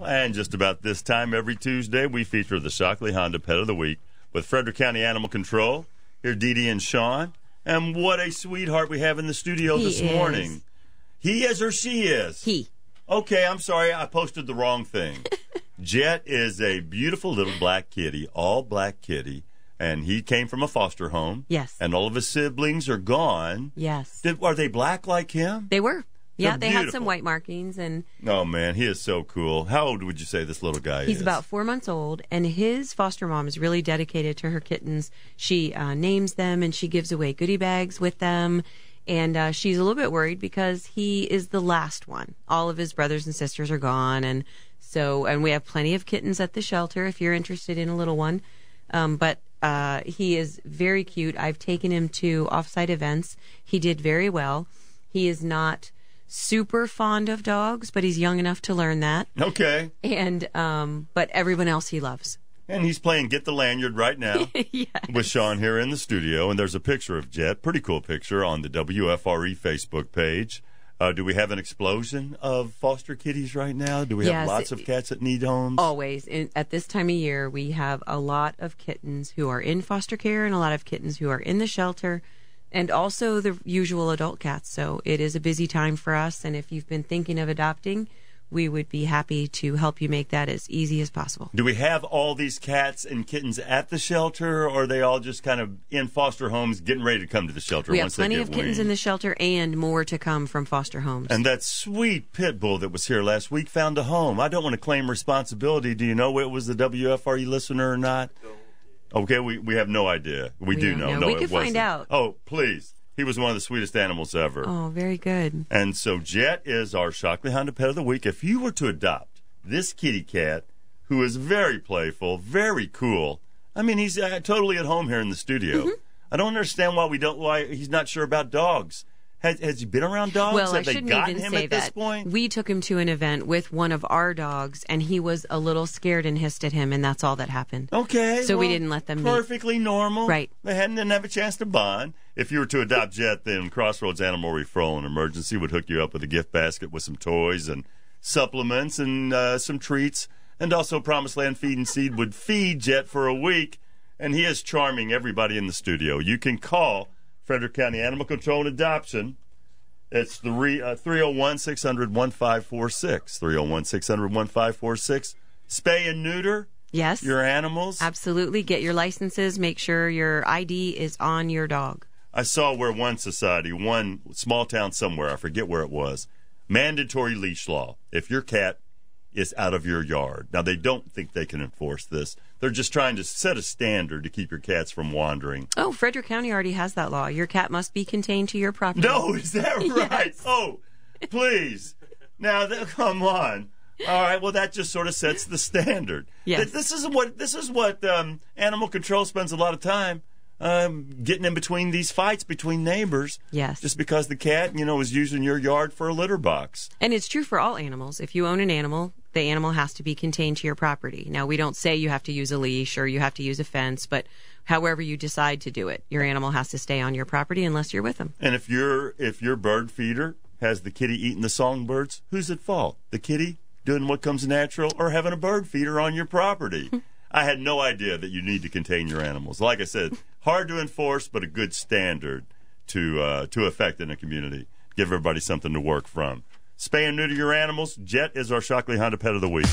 And just about this time every Tuesday, we feature the Shockley Honda Pet of the Week with Frederick County Animal Control. Here, Dee Dee and Sean. And what a sweetheart we have in the studio this morning. He is or she is? He. Okay, I'm sorry. I posted the wrong thing. Jet is a beautiful little black kitty, all black kitty. And he came from a foster home. Yes. And all of his siblings are gone. Yes. Are they black like him? They were. Yeah, they had some beautiful. white markings. And Oh, man, he is so cool. How old would you say this little guy is? he's about 4 months old, and his foster mom is really dedicated to her kittens. She names them, and she gives away goodie bags with them. And she's a little bit worried because he is the last one. All of his brothers and sisters are gone, and we have plenty of kittens at the shelter if you're interested in a little one. But he is very cute. I've taken him to off-site events. He did very well. He is not super fond of dogs, but he's young enough to learn that. Okay. And but everyone else he loves. And he's playing Get the Lanyard right now Yes. with Sean here in the studio. And there's a picture of Jet, pretty cool picture, on the WFRE Facebook page. Do we have an explosion of foster kitties right now? Do we have lots of cats that need homes? Always. At this time of year, we have a lot of kittens who are in foster care and a lot of kittens who are in the shelter, and also the usual adult cats. So it is a busy time for us. And if you've been thinking of adopting, we would be happy to help you make that as easy as possible. Do we have all these cats and kittens at the shelter, or are they all just kind of in foster homes getting ready to come to the shelter We once have plenty they of get kittens weaned? in the shelter and more to come from foster homes. And that sweet pit bull that was here last week found a home. I don't want to claim responsibility. Do you know it was the WFRE listener or not? Okay, we have no idea. We do know. No, we it can find wasn't. out. Oh, please. He was one of the sweetest animals ever. Oh, very good. And so Jet is our Shockley Honda Pet of the Week. If you were to adopt this kitty cat, who is very playful, very cool, I mean, he's totally at home here in the studio. Mm-hmm. I don't understand why he's not sure about dogs. Has he been around dogs? Well, Have I they shouldn't gotten even him say at this that. point? We took him to an event with one of our dogs, and he was a little scared and hissed at him, and that's all that happened. Okay. So we didn't let them meet. Perfectly normal. Right. They didn't have a chance to bond. If you were to adopt Jet, then Crossroads Animal Referral and Emergency would hook you up with a gift basket with some toys and supplements and some treats. And also Promiseland Feed and Seed would feed Jet for a week. And he is charming everybody in the studio. You can call Frederick County Animal Control and Adoption. It's 301-600-1546. 301-600-1546. Spay and neuter Yes. your animals. Absolutely. Get your licenses. Make sure your ID is on your dog. I saw where one society, one small town somewhere, I forget where it was, mandatory leash law. If your cat is out of your yard. Now, they don't think they can enforce this. They're just trying to set a standard to keep your cats from wandering. Oh, Frederick County already has that law. Your cat must be contained to your property. No, is that right? Yes. Oh, please. Come on. All right, well, that just sort of sets the standard. Yes. This is what animal control spends a lot of time getting in between these fights between neighbors. Yes. Just because the cat, is using your yard for a litter box. And it's true for all animals. If you own an animal, the animal has to be contained to your property. Now, we don't say you have to use a leash or you have to use a fence, but however you decide to do it, your animal has to stay on your property unless you're with them. And if your bird feeder has the kitty eating the songbirds, who's at fault? The kitty doing what comes natural, or having a bird feeder on your property? I had no idea that you need to contain your animals. Like I said, hard to enforce, but a good standard to affect in a community. Give everybody something to work from. Spay and neuter your animals. Jet is our Shockley Honda Pet of the Week.